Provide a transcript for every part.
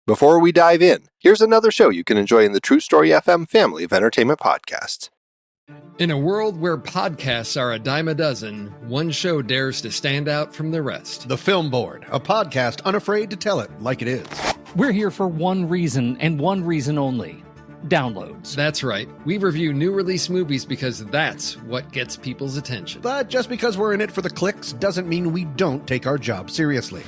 Before we dive in, here's another show you can enjoy in the True Story FM family of entertainment podcasts. In a world where podcasts are a dime a dozen, one show dares to stand out from the rest. The Film Board, a podcast unafraid to tell it like it is. We're here for one reason and one reason only. Downloads. That's right. We review new release movies because that's what gets people's attention. But just because we're in it for the clicks doesn't mean we don't take our job seriously.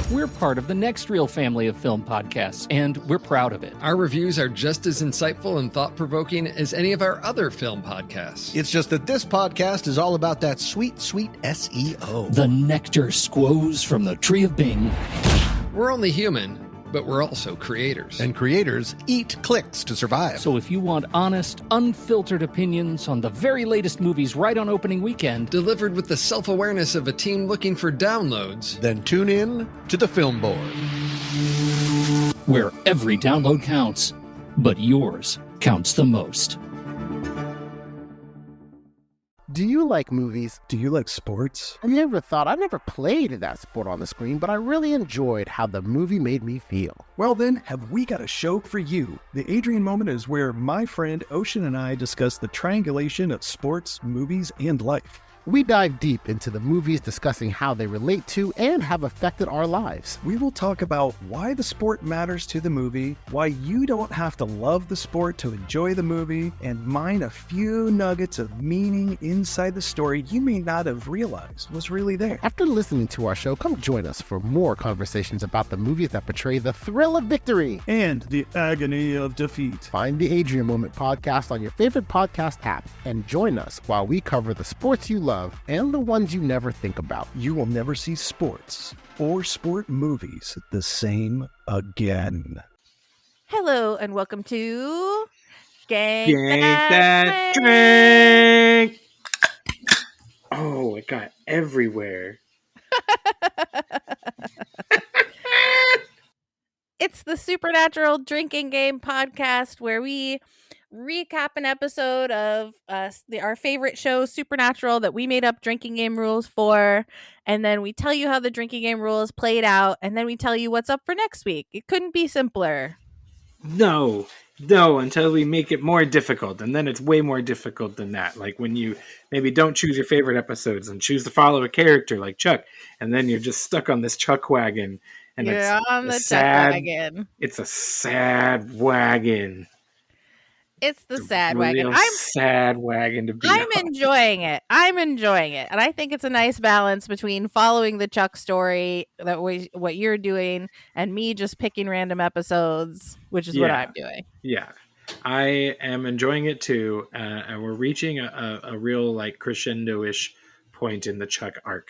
We're part of the Next Reel family of film podcasts, and we're proud of it. Our reviews are just as insightful and thought-provoking as any of our other film podcasts. It's just that this podcast is all about that sweet, sweet SEO. The nectar squoze from the tree of Bing. We're only human, but we're also creators. And creators eat clicks to survive. So if you want honest, unfiltered opinions on the very latest movies right on opening weekend, delivered with the self-awareness of a team looking for downloads, then tune in to The Film Board. Where every download counts, but yours counts the most. Do you like movies? Do you like sports? I never played that sport on the screen, but I really enjoyed how the movie made me feel. Well then, have we got a show for you. The Adrian Moment is where my friend Ocean and I discuss the triangulation of sports, movies, and life. We dive deep into the movies, discussing how they relate to and have affected our lives. We will talk about why the sport matters to the movie, why you don't have to love the sport to enjoy the movie, and mine a few nuggets of meaning inside the story you may not have realized was really there. After listening to our show, come join us for more conversations about the movies that portray the thrill of victory and the agony of defeat. Find the Adrian Moment podcast on your favorite podcast app and join us while we cover the sports you love and the ones you never think about. You will never see sports or sport movies the same again. Hello and welcome to Gang That Drink. Oh, it got everywhere. It's the Supernatural Drinking Game podcast where we recap an episode of our favorite show, Supernatural, that we made up drinking game rules for, and then we tell you how the drinking game rules played out, and then we tell you what's up for next week. It couldn't be simpler. No, until we make it more difficult, and then it's way more difficult than that. Like when you maybe don't choose your favorite episodes and choose to follow a character like Chuck, and then you're just stuck on this Chuck wagon. And you're on the Chuck wagon. It's a sad wagon. It's the sad wagon. Sad wagon to be I'm on. enjoying it. And I think it's a nice balance between following the Chuck story, what you're doing, and me just picking random episodes, which is what I'm doing. Yeah, I am enjoying it too, and we're reaching a real like crescendo-ish point in the Chuck arc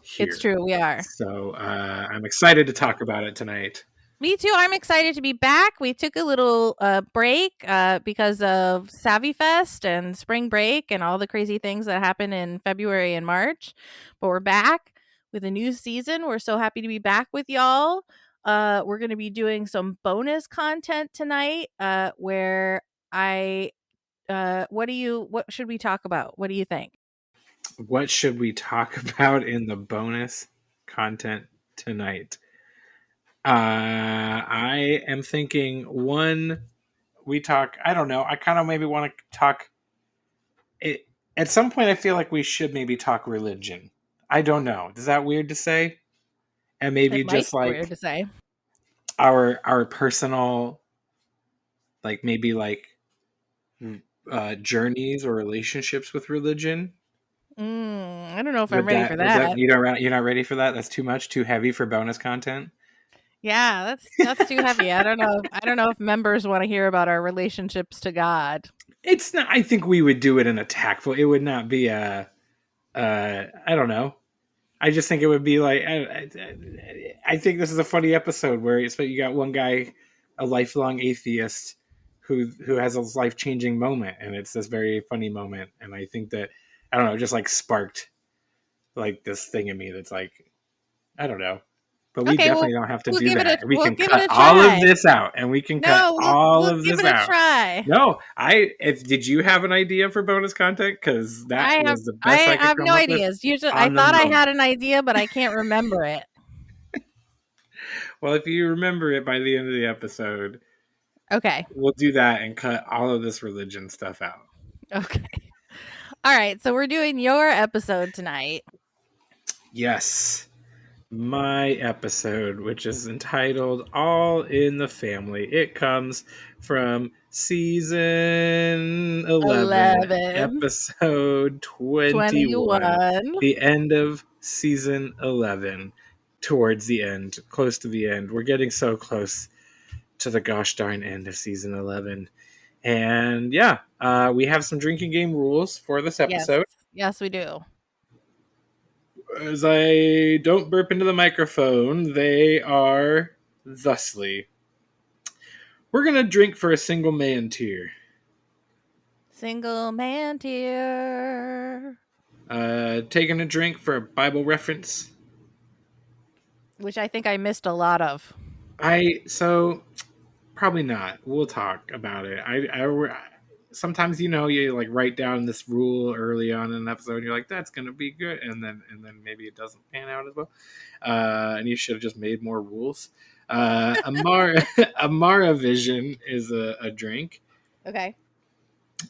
here. It's true, we are. So I'm excited to talk about it tonight. Me too. I'm excited to be back. We took a little break because of Savvy Fest and spring break and all the crazy things that happen in February and March. But we're back with a new season. We're so happy to be back with y'all. We're going to be doing some bonus content tonight where what should we talk about? What do you think? What should we talk about in the bonus content tonight? I am thinking I don't know. I kind of maybe want to talk it at some point. I feel like we should maybe talk religion. I don't know. Is that weird to say? And maybe just like weird to say. Our personal, like maybe like journeys or relationships with religion. I don't know if I'm ready for that. You're not ready for that? That's too much, too heavy for bonus content? Yeah, that's too heavy. I don't know if members want to hear about our relationships to God. It's not. I think we would do it in a tactful. It would not be I don't know. I just think it would be like. I think this is a funny episode where you got one guy, a lifelong atheist, who has a life-changing moment, and it's this very funny moment. And I think that I don't know, just like sparked like this thing in me that's like, I don't know. But we definitely don't have to do that. We can cut all of this out, and we can cut all of this out. Give it a try. No, did you have an idea for bonus content? Because that was the best I could have come no up ideas. with I thought I had an idea, but I can't remember it. Well, if you remember it by the end of the episode, Okay. we'll do that and cut all of this religion stuff out. Okay. All right. So we're doing your episode tonight. Yes. My episode, which is entitled All in the Family. It comes from season 11. Episode 21. The end of season 11. Towards the end, close to the end. We're getting so close to the gosh darn end of season 11. And yeah, we have some drinking game rules for this episode. Yes, we do. As I don't burp into the microphone, they are thusly. We're going to drink for a single man tier. Single man tier. Taking a drink for a Bible reference. Which I think I missed a lot of. So probably not. We'll talk about it. Sometimes, you like write down this rule early on in an episode and you're like, that's going to be good. And then maybe it doesn't pan out as well. And you should have just made more rules. Amara Vision is a drink. Okay.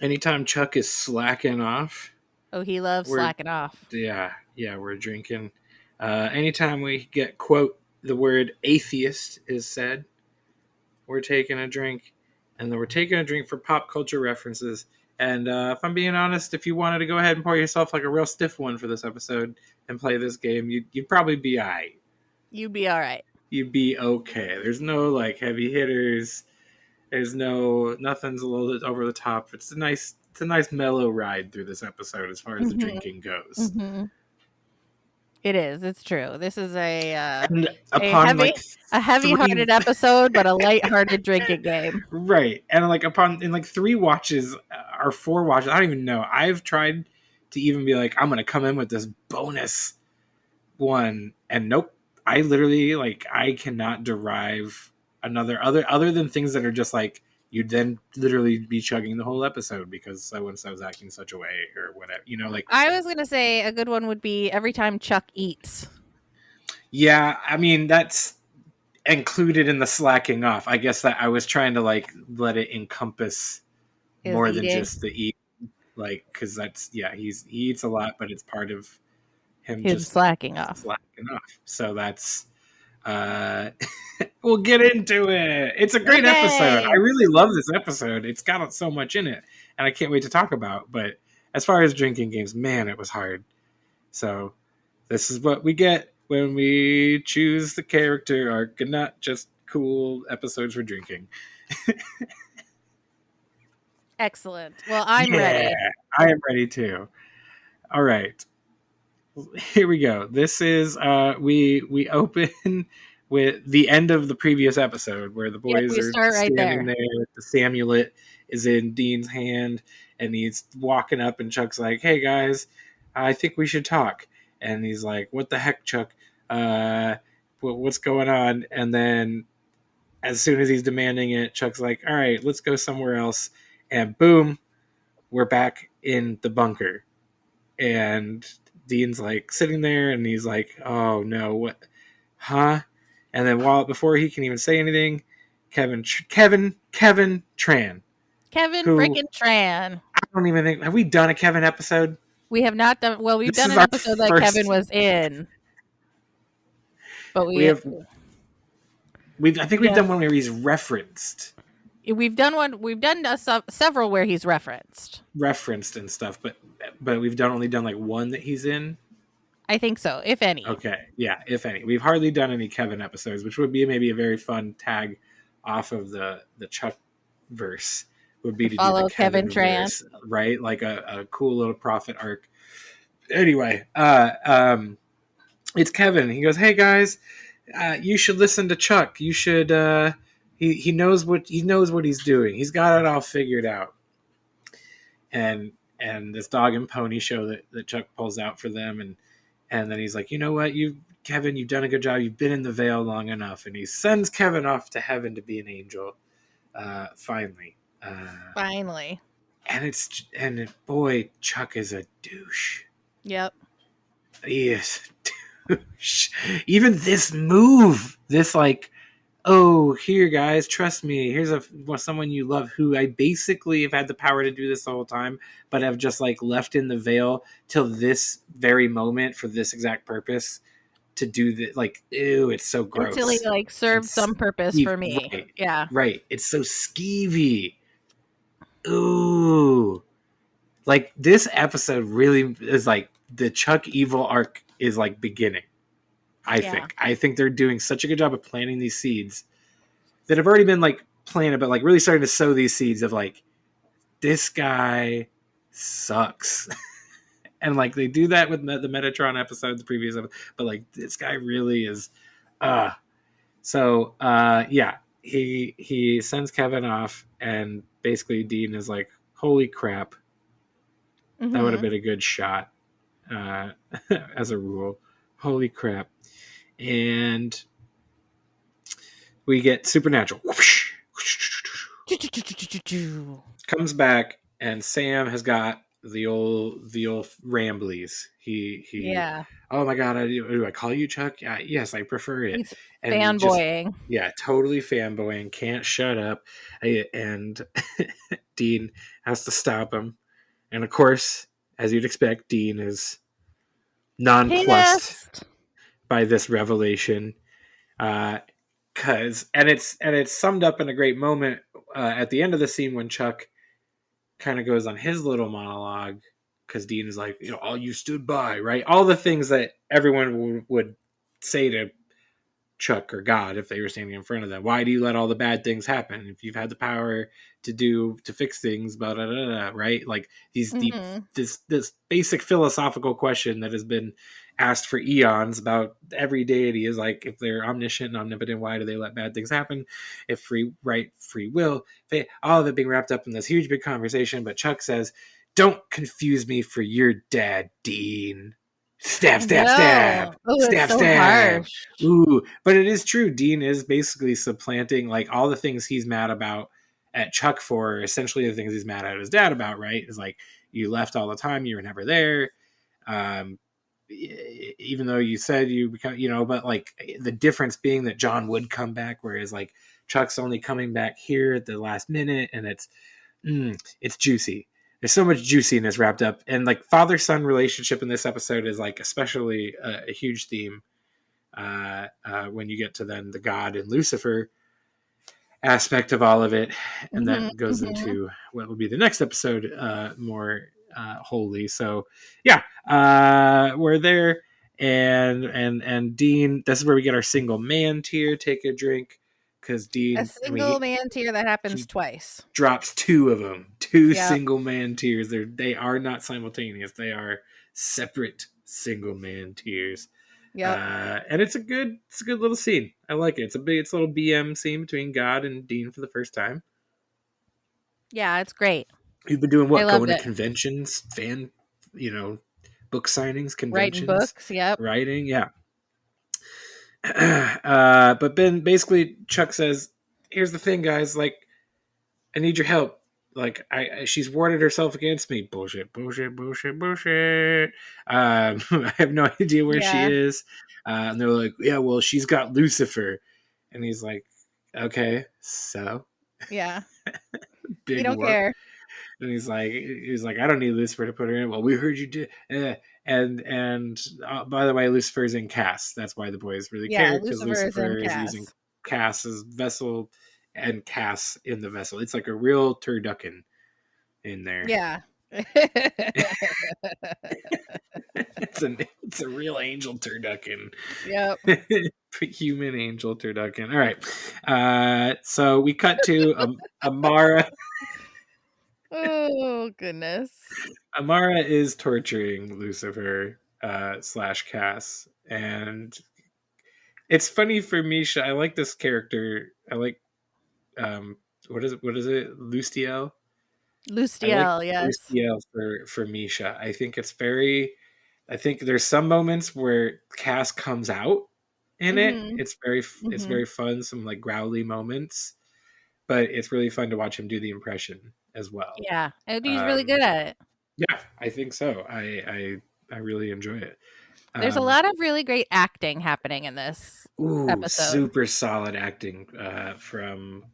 Anytime Chuck is slacking off. Oh, he loves slacking off. Yeah, we're drinking. Anytime we get, quote, the word atheist is said, we're taking a drink. And then we're taking a drink for pop culture references. And if I'm being honest, if you wanted to go ahead and pour yourself like a real stiff one for this episode and play this game, you'd probably be all right. You'd be all right. You'd be okay. There's no like heavy hitters. There's nothing's a little bit over the top. It's a nice mellow ride through this episode as far as the drinking goes. Mm-hmm. It is. It's true. This is a heavy-hearted episode, but a light-hearted drinking game. Right. And in 3 watches or 4 watches, I don't even know. I've tried to even be like, I'm going to come in with this bonus one. And nope. I literally, I cannot derive other than things that are just like, you'd then literally be chugging the whole episode because so-and-so's acting such a way or whatever. I was going to say a good one would be every time Chuck eats. Yeah, I mean, that's included in the slacking off. I guess that I was trying to let it encompass more than just the eat. Because that's, he eats a lot, but it's part of him just slacking off. So that's... we'll get into it. It's a great episode. I really love this episode. It's got so much in it, and I can't wait to talk about. But as far as drinking games, man, it was hard. So this is what we get when we choose the character arc and not just cool episodes for drinking. Excellent. Well, I'm ready. I am ready too. All right. Here we go. This is we open with the end of the previous episode where the boys are standing there. The amulet is in Dean's hand and he's walking up and Chuck's like, hey guys, I think we should talk. And he's like, what the heck, Chuck? What's going on? And then as soon as he's demanding it, Chuck's like, all right, let's go somewhere else. And boom, we're back in the bunker. And Dean's sitting there and he's like, oh no, what? Huh? And then before he can even say anything, Kevin Tran. Kevin freaking Tran. I don't even think, have we done a Kevin episode? We have not done, well, we've done an episode that Kevin was in. But I think we've done one where he's referenced. We've done several where he's referenced and stuff, but we've only done one that he's in. I think so, if any. Okay, yeah, if any. We've hardly done any Kevin episodes, which would be maybe a very fun tag off of the Chuck verse. Would be to follow do the Kevin Tran, right? Like a cool little prophet arc. Anyway, it's Kevin. He goes, "Hey guys, you should listen to Chuck. You should." He knows what he's doing. He's got it all figured out. And this dog and pony show that Chuck pulls out for them, and then he's like, you know what, Kevin, you've done a good job. You've been in the veil long enough, and he sends Kevin off to heaven to be an angel. Finally. And boy, Chuck is a douche. Yep. He is a douche. Even this move, this oh, here, guys, trust me. Here's someone you love who I basically have had the power to do this the whole time, but have just like left in the veil till this very moment for this exact purpose to do the like. Ew, it's so gross. Until he like served some purpose for me. Right, Yeah. right. It's so skeevy. Ooh, like this episode really is like the Chuck evil arc is like beginning. I think they're doing such a good job of planting these seeds that have already been like planted, but like really starting to sow these seeds of like, this guy sucks. And like they do that with the Metatron episode, the previous episode, but like this guy really is. Yeah, he sends Kevin off, and basically Dean is like, holy crap, that would have been a good shot, as a rule. Holy crap. And we get Supernatural. Comes back, and Sam has got the old ramblies. He oh my god, do I call you Chuck? Yes, I prefer it. He's and fanboying. Totally fanboying, can't shut up. And Dean has to stop him, and of course, as you'd expect, Dean is nonplussed by this revelation. Cause it's summed up in a great moment at the end of the scene when Chuck kind of goes on his little monologue, because Dean is like, all you stood by, right? All the things that everyone would say to Chuck or God if they were standing in front of them. Why do you let all the bad things happen if you've had the power to fix things? Blah, blah, blah, blah, right? Like these deep, this basic philosophical question that has been asked for eons about every deity is like, if they're omniscient and omnipotent, why do they let bad things happen? If free will, all of it being wrapped up in this huge big conversation. But Chuck says, "Don't confuse me for your dad, Dean." Stab. Oh, stab. So harsh. Ooh, but it is true. Dean is basically supplanting like all the things he's mad about at Chuck for, essentially the things he's mad at his dad about, right? Is like, you left all the time, you were never there. Even though you said you become, but like the difference being that John would come back, whereas like Chuck's only coming back here at the last minute, and it's juicy. There's so much juiciness wrapped up, and like father-son relationship in this episode is like especially a huge theme when you get to then the God and Lucifer aspect of all of it, and that goes into what will be the next episode more wholly. So we're there, and Dean, this is where we get our single man tier. Take a drink, because Dean, a single man tier that happens twice. Drops two of them, single man tiers. They are not simultaneous. They are separate single man tiers. Yeah, and it's a good little scene. I like it. It's a little BM scene between God and Dean for the first time. Yeah, it's great. You've been doing what? Going to conventions, book signings, conventions, writing books. Yep, writing. Yeah. But Ben, basically, Chuck says, "Here's the thing, guys. Like, I need your help. Like, she's warded herself against me. Bullshit. I have no idea where she is." And they're like, "Yeah, well, she's got Lucifer." And he's like, "Okay, so." Yeah. Big we don't whoop. care. And he's like, "I don't need Lucifer to put her in." Well, we heard you did. And by the way, Lucifer's in Cass. That's why the boys really care, because Lucifer is using Cass as vessel, and Cass in the vessel. It's like a real turducken in there. Yeah. It's a real angel turducken. Yep. Human angel turducken. All right. So we cut to Amara. Oh, goodness. Amara is torturing Lucifer / Cass. And it's funny for Misha. I like this character. I like, what is it? Lustiel, yes. Lustiel for Misha. I think there's some moments where Cass comes out in it. It's very fun. Some like growly moments, but it's really fun to watch him do the impression as well. Yeah, and he's really good at it. Yeah, I think so. I really enjoy it. There's a lot of really great acting happening in this episode. Super solid acting from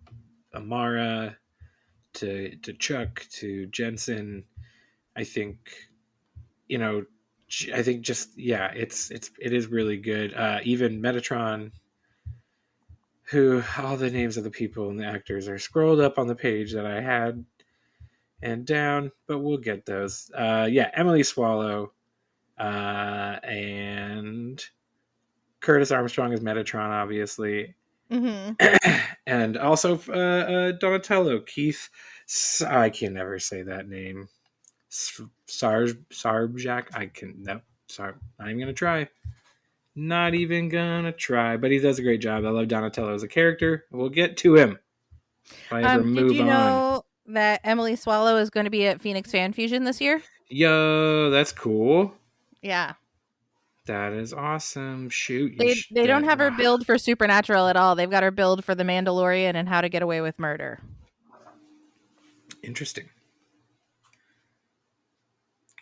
Amara to Chuck to Jensen. I think, I think just it is really good. Even Metatron, who all the names of the people and the actors are scrolled up on the page that I had and down, but we'll get those. Emily Swallow and Curtis Armstrong is Metatron, obviously. And also Donatello, Keith. I can never say that name. Sarbjak. Sorry, not even gonna try. Not even gonna try. But he does a great job. I love Donatello as a character. We'll get to him. If I ever move did you on. know that Emily Swallow is going to be at Phoenix Fan Fusion this year? Yo, that's cool. Yeah. That is awesome. Shoot. They don't have her build for Supernatural at all. They've got her build for The Mandalorian and How to Get Away with Murder. Interesting.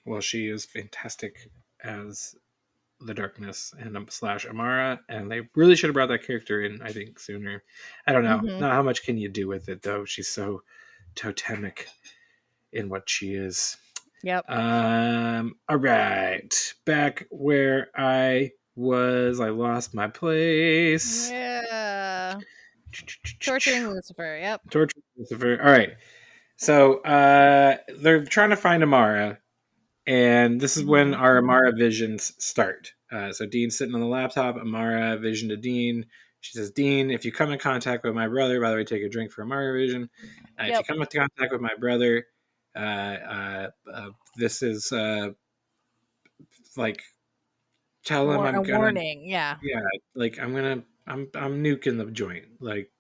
Well, she is fantastic as the Darkness and / Amara, and they really should have brought that character in, I think, sooner. I don't know. Not how much can you do with it, though. She's so totemic in what she is. Yep. All right. Back where I was, I lost my place. Yeah. Torturing Lucifer. Yep. Torturing Lucifer. All right. So they're trying to find Amara, and this is when our Amara visions start. So Dean's sitting on the laptop. Amara vision to Dean. She says, Dean, if you come in contact with my brother, by the way, take a drink for Amara vision. If you come into contact with my brother, this is like, tell him I'm gonna warning. Yeah, like I'm nuking the joint. Like,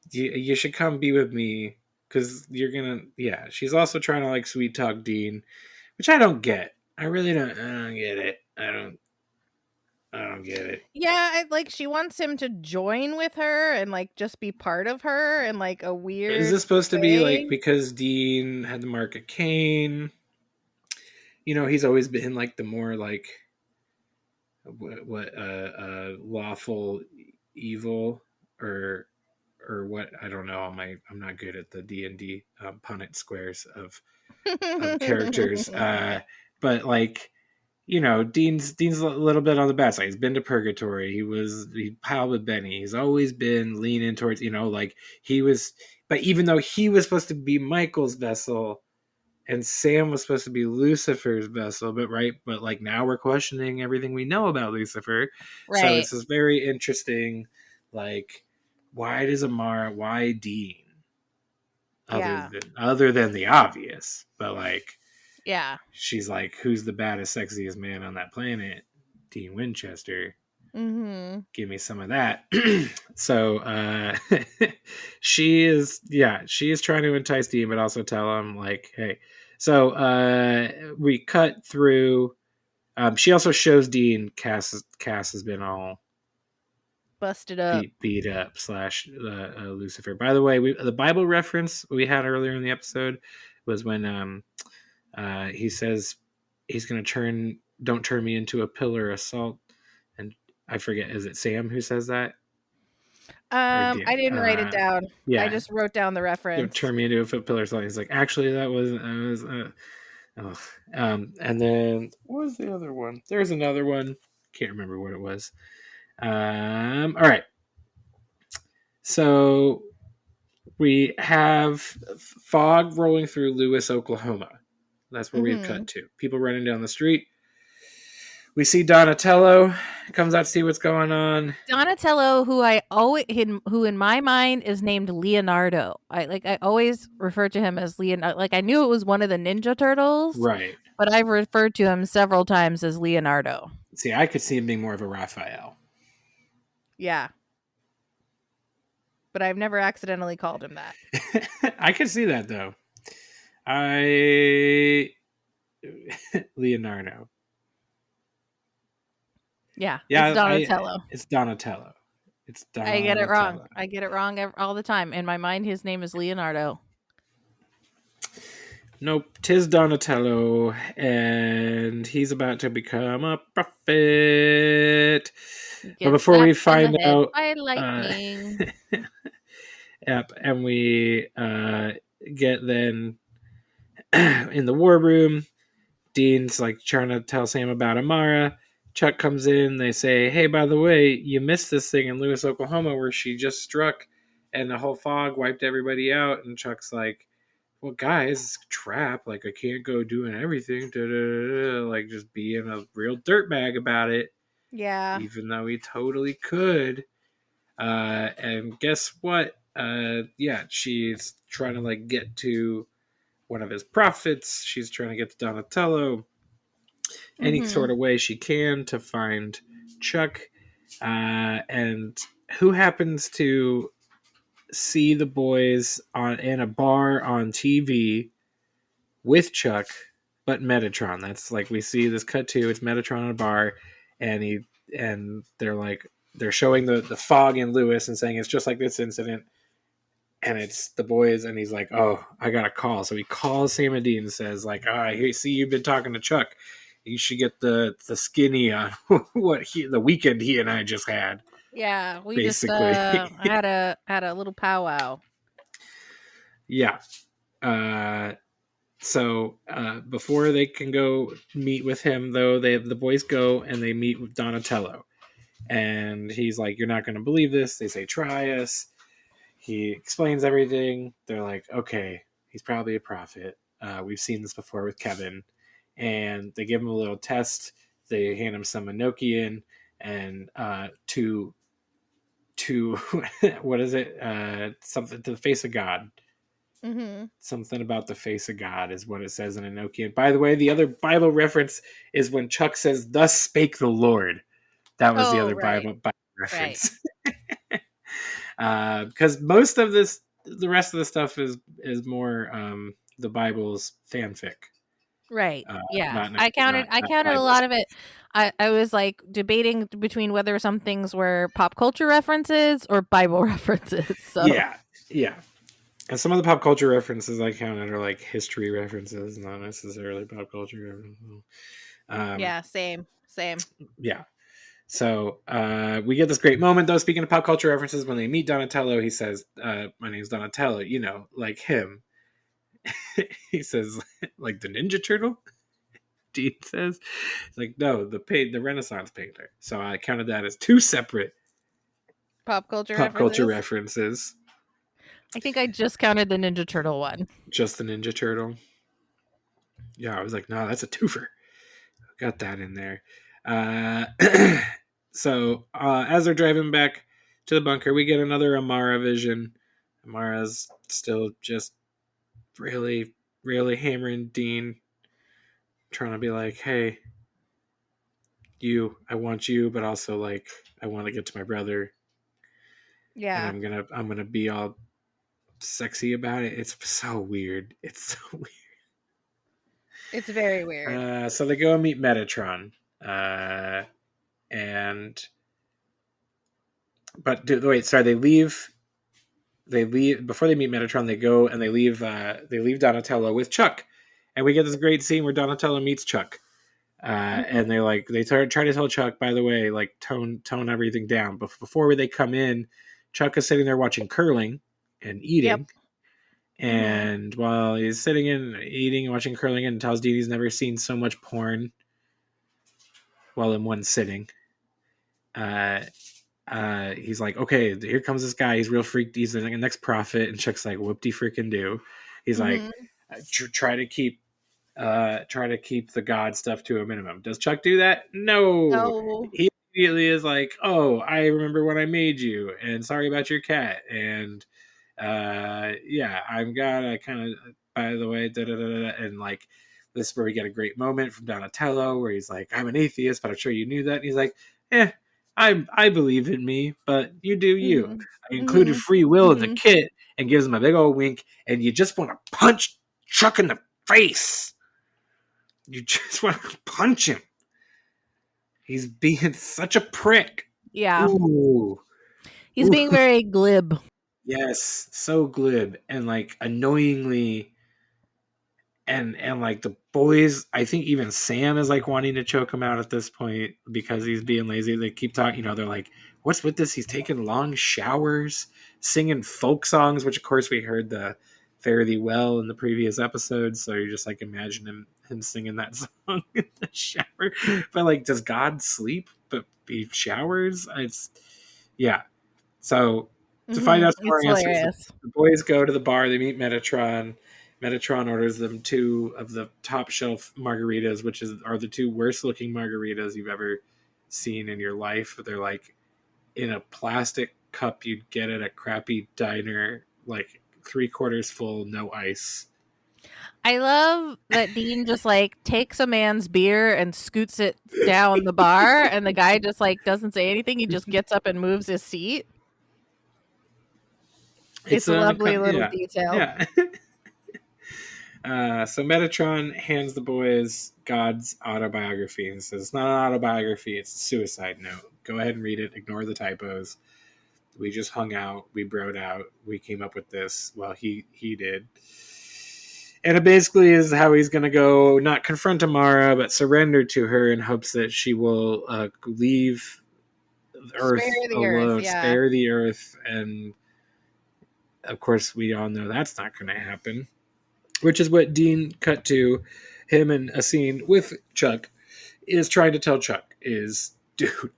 you should come be with me because you're gonna. Yeah, she's also trying to like sweet talk Dean, which I don't get. I really don't. I don't get it. I don't get it. Yeah, she wants him to join with her and like just be part of her and like a weird. Is this supposed to be like because Dean had the mark of Cain? He's always been like the more like what lawful evil or what, I don't know. I'm not good at the D&D Punnett squares of characters, but like. Dean's a little bit on the bad side. He's been to purgatory. He piled with Benny. He's always been leaning towards, but even though he was supposed to be Michael's vessel and Sam was supposed to be Lucifer's vessel, but like now we're questioning everything we know about Lucifer. Right. So it's this very interesting, like, why Dean? Other than the obvious, but like, yeah, she's like, who's the baddest, sexiest man on that planet? Dean Winchester. Give me some of that. So she is trying to entice Dean, but also tell him like, hey. So we cut through. She also shows Dean Cass has been all busted up, beat up / Lucifer. By the way, the Bible reference we had earlier in the episode was when he says he's going to don't turn me into a pillar of salt. And I forget, is it Sam who says that? I didn't write it down. Yeah. I just wrote down the reference. Don't turn me into a pillar of salt. He's like, actually, that was, and then what was the other one? There's another one. Can't remember what it was. All right. So we have fog rolling through Lewis, Oklahoma. That's where we've cut to. People running down the street. We see Donatello comes out to see what's going on. Donatello, who in my mind is named Leonardo. I always refer to him as Leonardo. Like I knew it was one of the Ninja Turtles, right? But I've referred to him several times as Leonardo. See, I could see him being more of a Raphael. Yeah. But I've never accidentally called him that. I could see that though. Leonardo. Yeah, it's Donatello. It's Donatello. I get it wrong. I get it wrong all the time. In my mind, his name is Leonardo. nope, 'tis Donatello, and he's about to become a prophet. But Get before we zapped in the find head out, by lightning. yep, and we get then in the war room. Dean's like trying to tell Sam about Amara. Chuck comes in. They say, "Hey, by the way, you missed this thing in Lewis, Oklahoma, where she just struck, and the whole fog wiped everybody out." And Chuck's like, "Well, guys, it's a trap. Like, I can't go doing everything. Like, just being a real dirtbag about it, Yeah. even though he totally could." And guess what? Yeah, she's trying to like get to one of his prophets. She's trying to get to Donatello any sort of way she can to find Chuck. And who happens to see the boys in a bar on TV with Chuck, but Metatron? That's like we see this cut to it's Metatron in a bar, and they're showing the fog in Lewis and saying it's just like this incident. And it's the boys, and he's like, "Oh, I got a call." So he calls Sam and Dean and says, "Like, I see you've been talking to Chuck. You should get the skinny on the weekend he and I just had." Yeah, we Basically. just had a little powwow. Yeah. So before they can go meet with him, though, the boys go and they meet with Donatello, and he's like, "You're not going to believe this." They say, "Try us." He explains everything. They're like, okay, he's probably a prophet. We've seen this before with Kevin. And they give him a little test. They hand him some Enochian and to what is it? Something to the face of God. Mm-hmm. Something about the face of God is what it says in Enochian. By the way, the other Bible reference is when Chuck says, "Thus spake the Lord." That was the other Bible reference. Right. Because most of the rest of the stuff is more the Bible's fanfic. Right. Yeah. Not I counted Bible a lot stuff. of it. I was like debating between whether some things were pop culture references or Bible references. So Yeah. And some of the pop culture references I counted are like history references, not necessarily pop culture references. Yeah, same. Yeah. So we get this great moment, though. Speaking of pop culture references, when they meet Donatello, he says, "My name's Donatello," like him. He says, like the Ninja Turtle. Dean says, it's like, no, the Renaissance painter. So I counted that as two separate Pop culture references. I think I just counted the Ninja Turtle one. Just the Ninja Turtle. Yeah, I was like, no, that's a twofer. Got that in there. So as they're driving back to the bunker, we get another Amara vision. Amara's still just really, really hammering Dean, trying to be like, "Hey, I want you, but also like I want to get to my brother." Yeah. And I'm gonna be all sexy about it. It's so weird. It's so weird. It's very weird. So they go and meet Metatron. They leave. They leave before they meet Metatron. They go and they leave Donatello with Chuck, and we get this great scene where Donatello meets Chuck. And they try to tell Chuck, by the way, like tone everything down. But before they come in, Chuck is sitting there watching curling and eating. Yep. And while he's sitting in eating and watching curling, and tells Dean he's never seen so much porn while in one sitting. He's like, okay, here comes this guy. He's real freaked. He's the next prophet. And Chuck's like, whoop-de freaking do. He's like, try to keep the God stuff to a minimum. Does Chuck do that? No. He immediately is like, oh, I remember when I made you, and sorry about your cat, and I'm gotta kind of, by the way, and like this is where we get a great moment from Donatello where he's like, I'm an atheist, but I'm sure you knew that. And he's like, I believe in me, but you do you. I included free will in the kit, and gives him a big old wink, and you just want to punch Chuck in the face. You just want to punch him. He's being such a prick. Yeah. Ooh. He's being very glib. Yes, so glib and like annoyingly and like the boys, I think even Sam is like wanting to choke him out at this point because he's being lazy. They keep talking, they're like, what's with this? He's taking long showers, singing folk songs, which of course we heard the Fare Thee Well in the previous episode. So you're just like, imagine him singing that song in the shower. But like, does God sleep but he showers? Yeah. So to find out more It's answers, hilarious. the boys go to the bar. They meet Metatron. Metatron orders them 2 of the top shelf margaritas, which are the 2 worst looking margaritas you've ever seen in your life. They're like in a plastic cup you'd get at a crappy diner, like 3/4 full, no ice. I love that Dean just like takes a man's beer and scoots it down the bar, and the guy just like doesn't say anything. He just gets up and moves his seat. It's a lovely little detail. Yeah. So Metatron hands the boys God's autobiography and says, it's not an autobiography, it's a suicide note. Go ahead and read it. Ignore the typos. We just hung out. We broed out. We came up with this. Well, he did. And it basically is how he's going to go, not confront Amara, but surrender to her in hopes that she will leave Earth alone, spare the Earth. And of course, we all know that's not going to happen. Which is what Dean cut to. Him in a scene with Chuck is trying to tell Chuck is,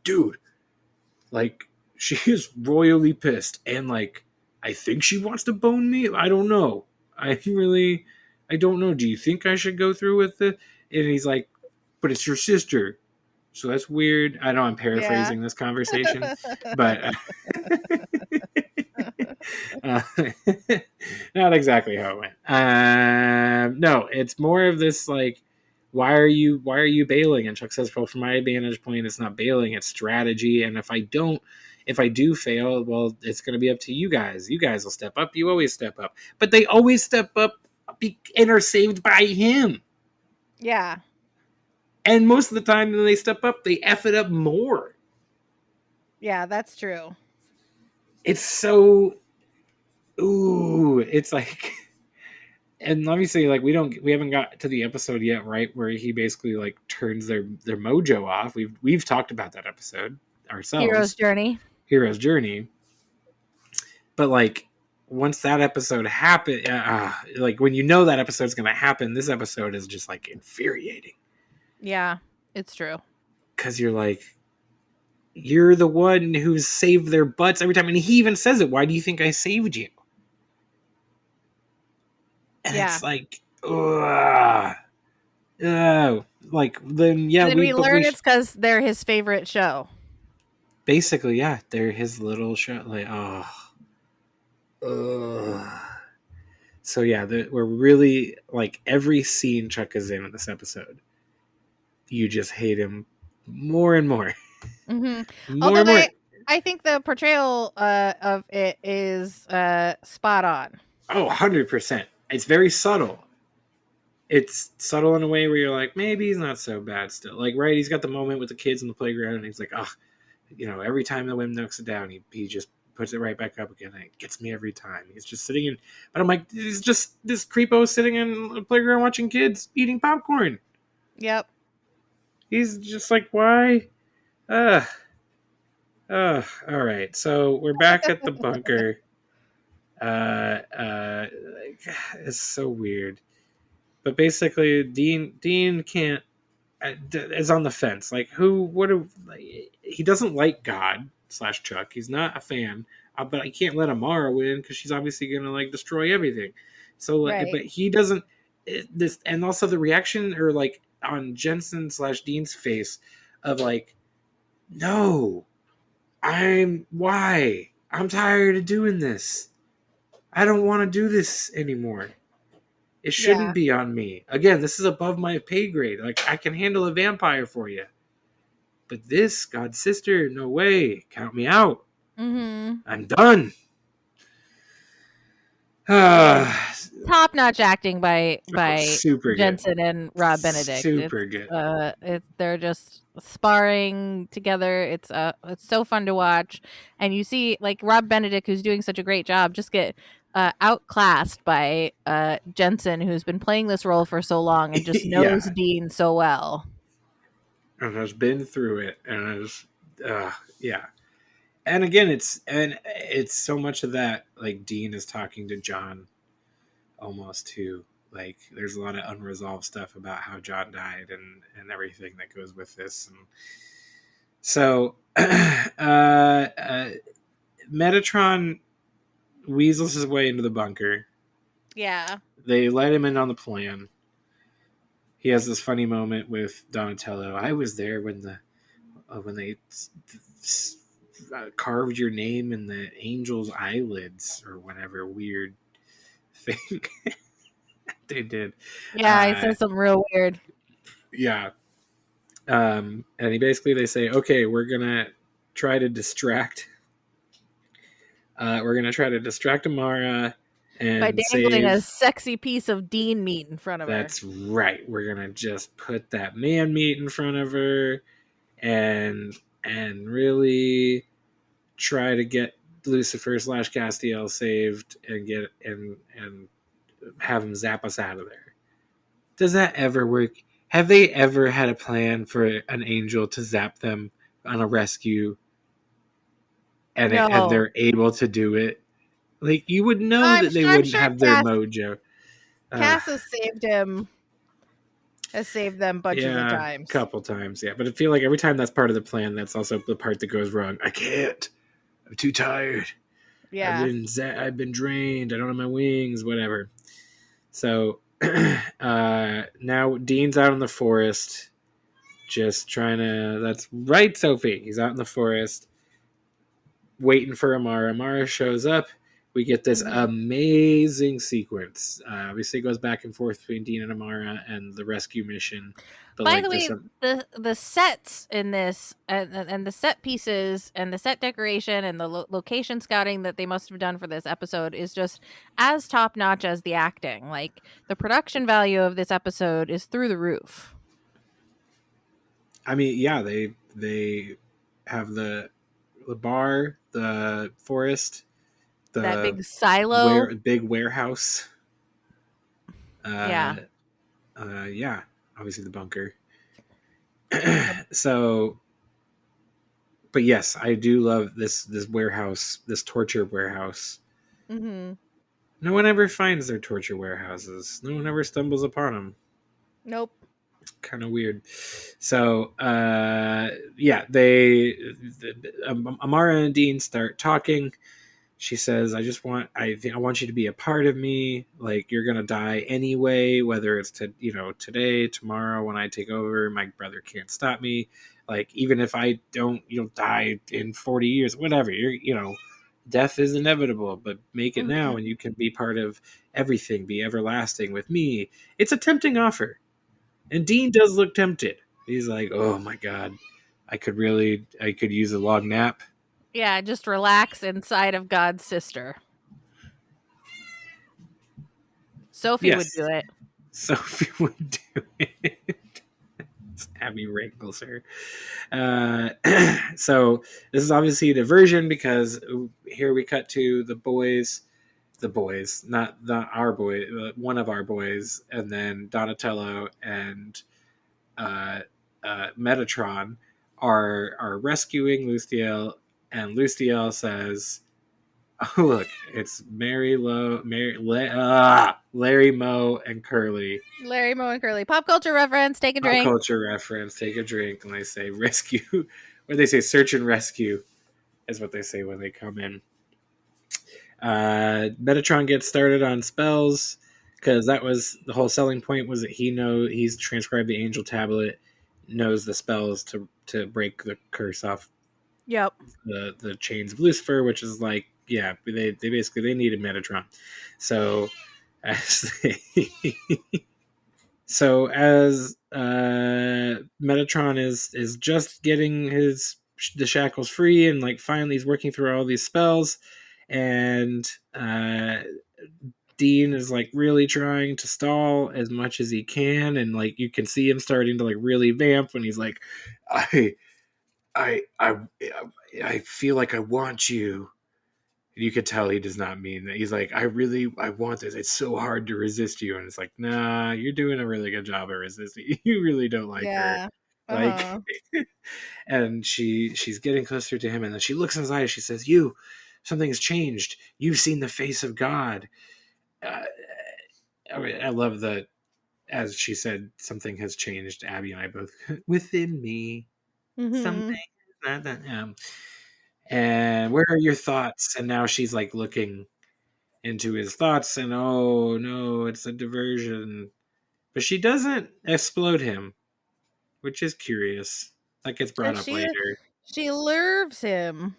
dude, like, she is royally pissed. And, like, I think she wants to bone me. I don't know. I don't know. Do you think I should go through with it? And he's like, but it's your sister. So that's weird. I know I'm paraphrasing this conversation, but not exactly how it went. No, it's more of this like, why are you bailing? And Chuck says, well, from my vantage point, it's not bailing, it's strategy. And if I do fail, well, it's going to be up to you guys. You guys will step up. You always step up, but they always step up and are saved by him. Yeah. And most of the time when they step up, they F it up more. Yeah, that's true. It's so... Ooh, it's like... And obviously, like, we haven't got to the episode yet, right? Where he basically, like, turns their mojo off. We've talked about that episode ourselves. Hero's Journey. But, like, once that episode happens... like, when you know that episode's going to happen, this episode is just, like, infuriating. Yeah, it's true. Because you're like, you're the one who's saved their butts every time. And he even says it. Why do you think I saved you? And it's like, like, then, yeah. Then we learn it's because they're his favorite show. Basically, yeah. They're his little show. Like, So, yeah, we're really, like, every scene Chuck is in this episode, you just hate him more and more. Mm-hmm. Although I think the portrayal of it is spot on. Oh, 100%. It's very subtle. It's subtle in a way where you're like, maybe he's not so bad still. Like, right, he's got the moment with the kids in the playground, and he's like, every time the wind knocks it down, he just puts it right back up again. And it gets me every time. He's just sitting in... But I'm like, he's just this creepo sitting in the playground watching kids eating popcorn. Yep. He's just like, why? All right. So we're back at the bunker. It's so weird. But basically, Dean can't... is on the fence. Like, he doesn't like God / Chuck. He's not a fan. But I can't let Amara win because she's obviously going to, like, destroy everything. So, right. But he doesn't... and also the reaction, or, like, on Jensen / Dean's face of, like, no, why? I'm tired of doing this. I don't want to do this anymore. It shouldn't be on me. Again, this is above my pay grade. Like, I can handle a vampire for you. But this, God's sister, no way. Count me out. Mm-hmm. I'm done. Top-notch acting by Jensen and Rob Benedict. Super good. They're just sparring together. It's so fun to watch, and you see, like, Rob Benedict, who's doing such a great job, just get outclassed by Jensen, who's been playing this role for so long and just knows Yeah. Dean so well. And has been through it, and has, yeah. And again, it's so much of that, like, Dean is talking to John almost too. Like, there's a lot of unresolved stuff about how John died and everything that goes with this. And so Metatron weasels his way into the bunker. Yeah. They let him in on the plan. He has this funny moment with Donatello. I was there when they carved your name in the angel's eyelids, or whatever weird thing they did. Yeah, he says something real weird. Yeah. And they say, okay, we're gonna try to distract Amara and by dangling a save. sexy piece of Dean meat in front of her. That's right. We're gonna just put that man meat in front of her, and really try to get Lucifer / Castiel saved and get and have him zap us out of there. Does that ever work? Have they ever had a plan for an angel to zap them on a rescue, and No. they're able to do it? Like, you would know I'm that they sure- I'm wouldn't sure have their Cass- mojo. Cass has saved him. Has saved them bunches of times. Couple times, yeah. But I feel like every time that's part of the plan, that's also the part that goes wrong. I can't. I'm too tired. Yeah. I've been drained. I don't have my wings. Whatever. So now Dean's out in the forest, just trying to. That's right, Sophie. He's out in the forest, waiting for Amara. Amara shows up. We get this amazing sequence. Obviously, it goes back and forth between Dean and Amara and the rescue mission. But by the way, the sets in this and the set pieces and the set decoration and the location scouting that they must have done for this episode is just as top notch as the acting. Like, the production value of this episode is through the roof. I mean, yeah, they have the bar, the forest, that big silo, big warehouse. Yeah, obviously the bunker. So, but yes, I do love this warehouse, this torture warehouse. Mm-hmm. No one ever finds their torture warehouses. No one ever stumbles upon them. Nope. Kind of weird. So, Amara and Dean start talking. She says, I want you to be a part of me. Like, you're going to die anyway, whether it's today, tomorrow, when I take over, my brother can't stop me. Like, even if I don't, you'll die in 40 years, whatever. Death is inevitable, but make it now and you can be part of everything, be everlasting with me. It's a tempting offer. And Dean does look tempted. He's like, oh my God, I could use a long nap. Yeah, just relax inside of God's sister. Sophie would do it. Sophie would do it. Abby wrinkles her. So this is obviously a diversion, because here we cut to the boys, not our boy, one of our boys, and then Donatello and Metatron are rescuing Lustiel, and Lustiel says, oh, look, it's Larry, Moe, and Curly. Larry, Moe, and Curly. Pop culture reference. Take a drink. Pop culture reference. Take a drink. And they say rescue. Or they say search and rescue is what they say when they come in. Metatron gets started on spells, because that was the whole selling point, was that he's transcribed the angel tablet, knows the spells to break the curse off. Yep. The chains of Lucifer, which is like, yeah, they basically needed Metatron. So as Metatron is just getting the shackles free, and like finally he's working through all these spells, and Dean is like really trying to stall as much as he can, and like you can see him starting to like really vamp when he's like, I feel like I want you, You could tell he does not mean that. He's like, I want this. It's so hard to resist you. And it's like, nah, you're doing a really good job at resisting. You really don't like her. Yeah. Like, Uh-huh. and she's getting closer to him. And then she looks in his eyes. She says, something has changed. You've seen the face of God. I love that. As she said, something has changed. Abby and I both, within me, something. And where are your thoughts? And now she's like looking into his thoughts, and oh no, it's a diversion. But she doesn't explode him, which is curious. That gets brought And up later. she lures him.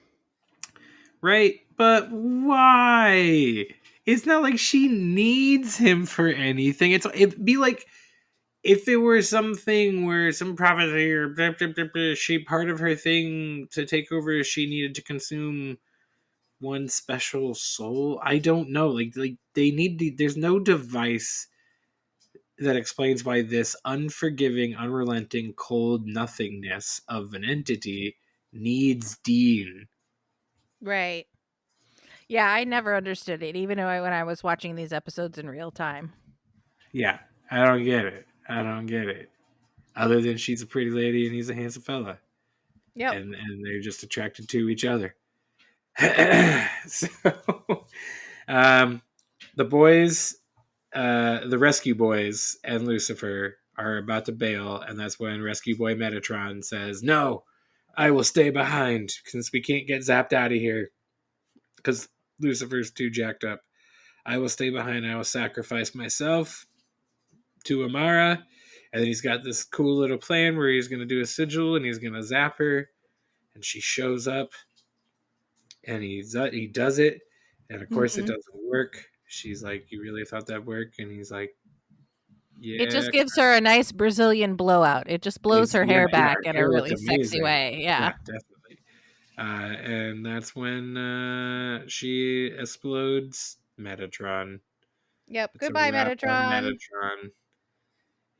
Right? But why? It's not like she needs him for anything. It'd be like if it were something where some prophecy or blah, blah, blah, blah, she part of her thing to take over, she needed to consume one special soul. I don't know. Like they need to, there's no device that explains why this unforgiving, unrelenting, cold nothingness of an entity needs Dean. Right. Yeah, I never understood it, even when I was watching these episodes in real time. Yeah, I don't get it. Other than she's a pretty lady and he's a handsome fella. Yep. And they're just attracted to each other. So, the boys, the rescue boys and Lucifer are about to bail, and that's when Rescue Boy Metatron says, "No, I will stay behind since we can't get zapped out of here because Lucifer's too jacked up. I will stay behind. I will sacrifice myself to Amara." And then he's got this cool little plan where he's going to do a sigil and he's going to zap her, and she shows up, and he does it, and of course it doesn't work. She's like, "You really thought that worked?" And he's like, "Yeah." It just gives her a nice Brazilian blowout. It just blows her hair back in a really sexy way. Yeah. Definitely. And that's when she explodes Metatron. Yep. It's Goodbye, a wrap on Metatron. Metatron.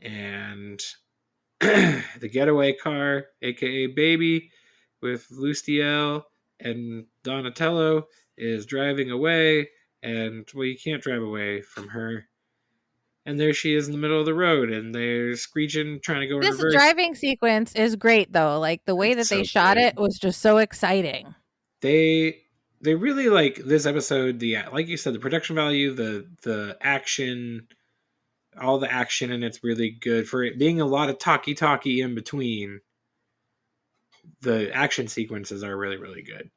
And the getaway car, aka Baby, with Lustiel and Donatello, is driving away. And, well, you can't drive away from her. And there she is in the middle of the road, and they're screeching, trying to go in This reverse. driving sequence is great, though. Like the way that they shot it was just so exciting. They really like this episode. Like you said, the production value, the action, all the action in it's really good for it being a lot of talky in between. The action sequences are really, really good.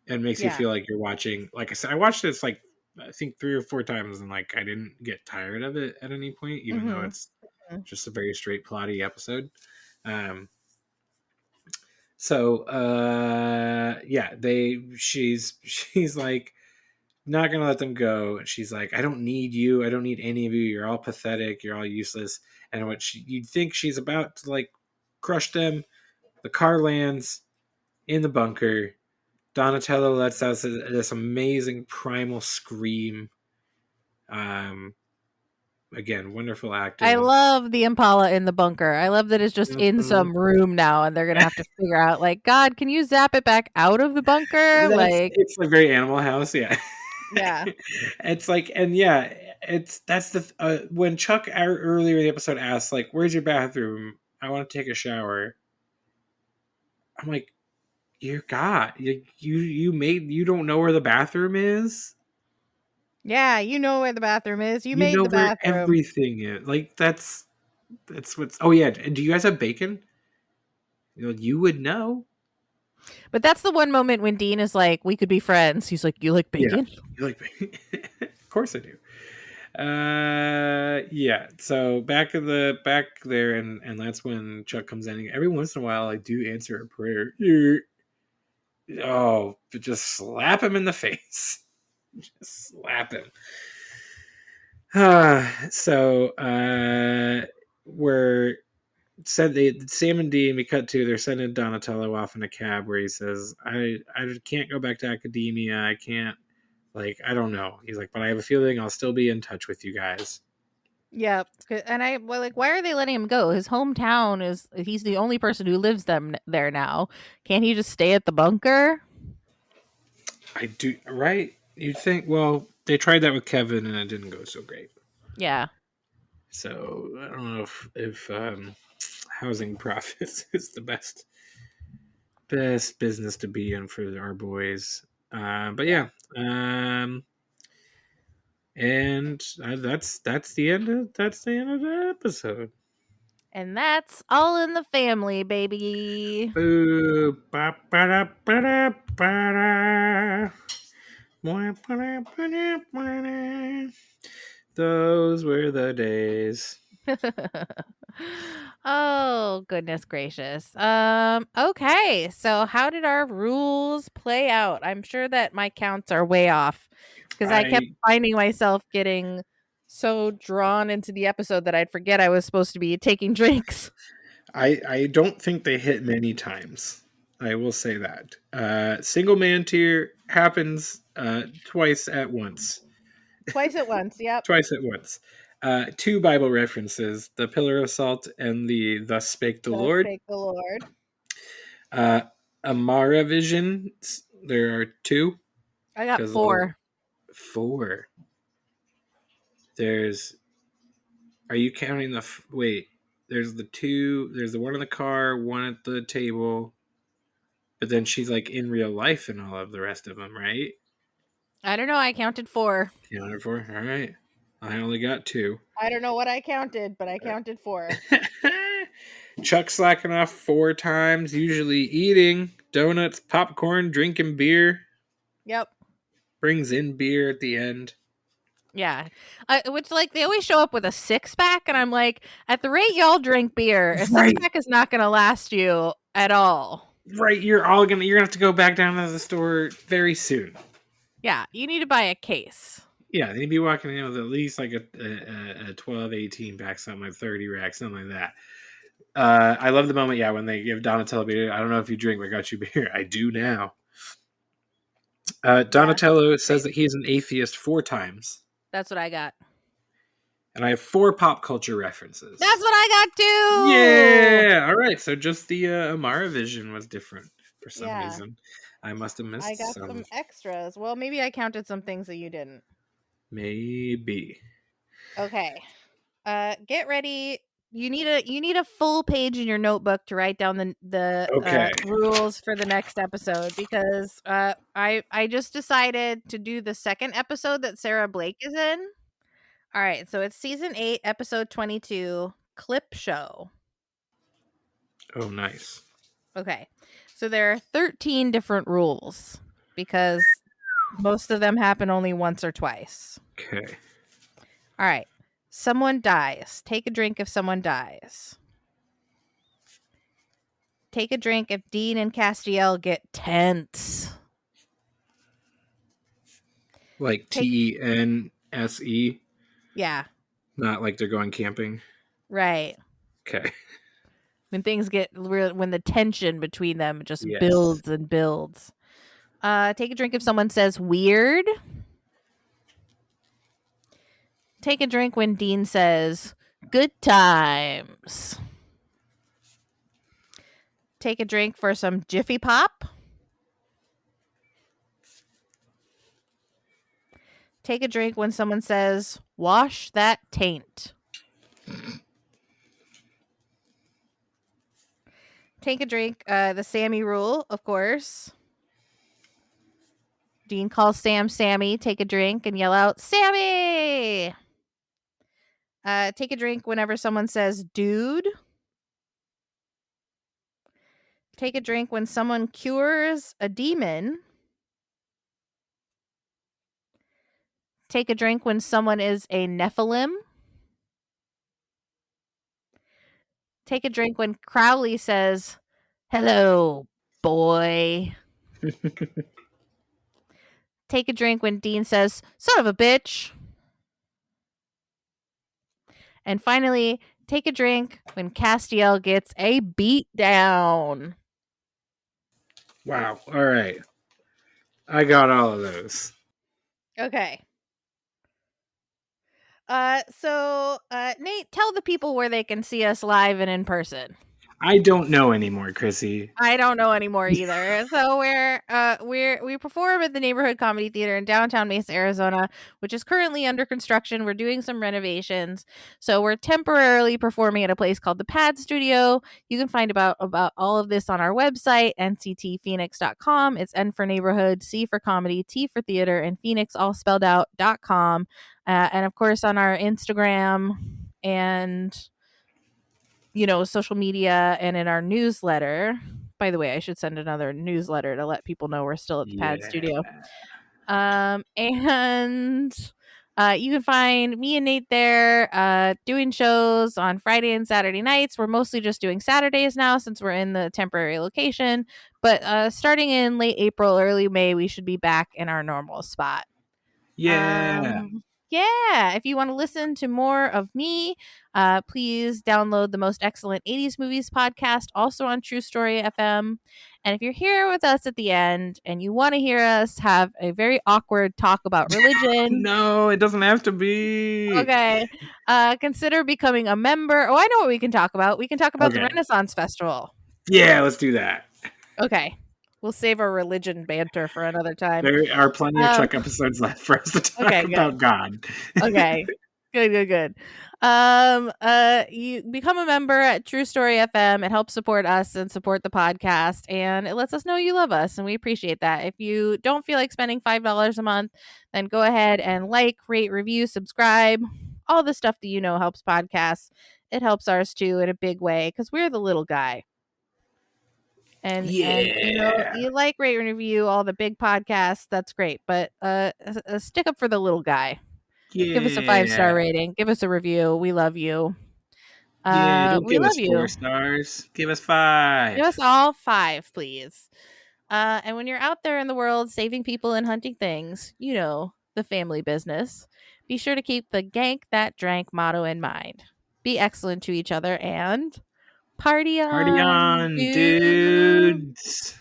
It makes you feel like you're watching. Like I said, I watched this like I think 3 or 4 times, and like I didn't get tired of it at any point, even though it's just a very straight plotty episode. She's like not gonna let them go. She's like, I don't need you. I don't need any of you. You're all pathetic. You're all useless. And you'd think she's about to like crush them. The car lands in the bunker. Donatello lets out this amazing primal scream. Again, wonderful acting. I love the Impala in the bunker. I love that it's just in some room now, and they're gonna have to figure out, like, God, can you zap it back out of the bunker? Like, it's like very Animal House, yeah. Yeah. It's like, and yeah, that's the when Chuck earlier in the episode asked, like, "Where's your bathroom? I want to take a shower." I'm like, "Dear God, you don't know where the bathroom is? Yeah, you know where the bathroom is. You You made know the where bathroom. everything is. Like that's what's. Oh yeah, do you guys have bacon? You would know. But that's the one moment when Dean is like, "We could be friends." He's like, "You like bacon?" Yeah, you like bacon? Of course I do. Yeah. So back there, and that's when Chuck comes in. Every once in a while, I do answer a prayer. Oh, but just slap him in the face. Just slap him. We're Sam and Dean, we cut to, they're sending Donatello off in a cab where he says, I can't go back to academia. I can't, like, I don't know. He's like, but I have a feeling I'll still be in touch with you guys. Yeah, and why are they letting him go? His hometown he's the only person who lives there now. Can't he just stay at the bunker? I do, right? You'd think, well, they tried that with Kevin and it didn't go so great. Yeah. So I don't know if housing profits is the best business to be in for our boys. But yeah, and that's the end of the episode. And that's All in the Family, baby. Boo, ba, ba, da, ba, da, ba, da. Ba, ba, da, ba, da, ba, da. Those were the days. Oh, goodness gracious. Okay. So how did our rules play out? I'm sure that my counts are way off because I kept finding myself getting so drawn into the episode that I'd forget I was supposed to be taking drinks. I don't think they hit many times. I will say that. Single man tier happens twice at once. Twice at once, yep. Twice at once. 2 Bible references, the pillar of salt and the thus spake the Lord. Spake the Lord. Amara vision, there are 2. I got 4. 4. Are you counting the wait, there's the 2, there's the one in the car, one at the table, but then she's like in real life in all of the rest of them, right? I don't know, I counted 4. Counted 4, all right. I only got 2. I don't know what I counted, but I counted 4. Chuck slacking off 4 times, usually eating donuts, popcorn, drinking beer. Yep. Brings in beer at the end. Yeah. Which, like, they always show up with a 6-pack, and I'm like, at the rate y'all drink beer, a 6-pack is not going to last you at all. Right, you're gonna have to go back down to the store very soon. Yeah, you need to buy a case. Yeah, they'd be walking in with at least like a 12, 18 pack, something like 30 rack, something like that. I love the moment, when they give Donatello beer. I don't know if you drink, but I got you beer. I do now. Donatello says that he's an atheist 4 times. That's what I got. And I have 4 pop culture references. That's what I got too! Yeah! All right, so just the Amara vision was different for some reason. I must have missed some. I got some extras. Well, maybe I counted some things that you didn't. Maybe. Okay. Get ready. You need a full page in your notebook to write down the rules for the next episode, because I just decided to do the second episode that Sarah Blake is in. All right, so it's season 8, episode 22, Clip Show. Oh, nice. Okay, so there are 13 different rules because most of them happen only once or twice. Okay. All right. Someone dies. Take a drink if someone dies. Take a drink if Dean and Castiel get tense. Like TENSE? Yeah. Not like they're going camping? Right. Okay. When things get real, when the tension between them just builds and builds. Take a drink if someone says weird. Take a drink when Dean says good times. Take a drink for some Jiffy Pop. Take a drink when someone says wash that taint. Take a drink, the Sammy rule, of course. Dean calls Sam Sammy. Take a drink and yell out, Sammy! Take a drink whenever someone says dude. Take a drink when someone cures a demon. Take a drink when someone is a Nephilim. Take a drink when Crowley says, hello, boy. Take a drink when Dean says, son of a bitch. And finally, take a drink when Castiel gets a beat down. Wow. All right. I got all of those. Okay. So Nate, tell the people where they can see us live and in person. I don't know anymore, Krissy. I don't know anymore either. So we perform at the Neighborhood Comedy Theater in downtown Mesa, Arizona, which is currently under construction. We're doing some renovations, so we're temporarily performing at a place called the Pad Studio. You can find about all of this on our website, nctphoenix.com. It's N for neighborhood, C for comedy, T for theater, and Phoenix all spelled out.com. And of course on our Instagram and social media and in our newsletter. By the way, I should send another newsletter to let people know we're still at the Pad Studio. And you can find me and Nate there doing shows on Friday and Saturday nights. We're mostly just doing Saturdays now since we're in the temporary location. But starting in late April, early May, we should be back in our normal spot. Yeah. Yeah, if you want to listen to more of me, please download the Most Excellent 80s Movies podcast, also on True Story FM. And if you're here with us at the end and you want to hear us have a very awkward talk about religion, No, it doesn't have to be. okay, consider becoming a member. Oh, I know what we can talk about. We can talk about the Renaissance Festival. Yeah, let's do that. Okay. We'll save our religion banter for another time. There are plenty of Chuck episodes left for us to talk about God. Okay. Good. You become a member at True Story FM. It helps support us and support the podcast, and it lets us know you love us, and we appreciate that. If you don't feel like spending $5 a month, then go ahead and rate, review, subscribe, all the stuff that helps podcasts. It helps ours too in a big way because we're the little guy. And you rate and review all the big podcasts, that's great, but stick up for the little guy. Give us a 5-star rating, give us a review. We love you. Don't we give love us you. 4 stars, give us 5. Give us all 5, please. And when you're out there in the world saving people and hunting things, the family business, be sure to keep the Gank That Drank motto in mind. Be excellent to each other and Party on, dudes.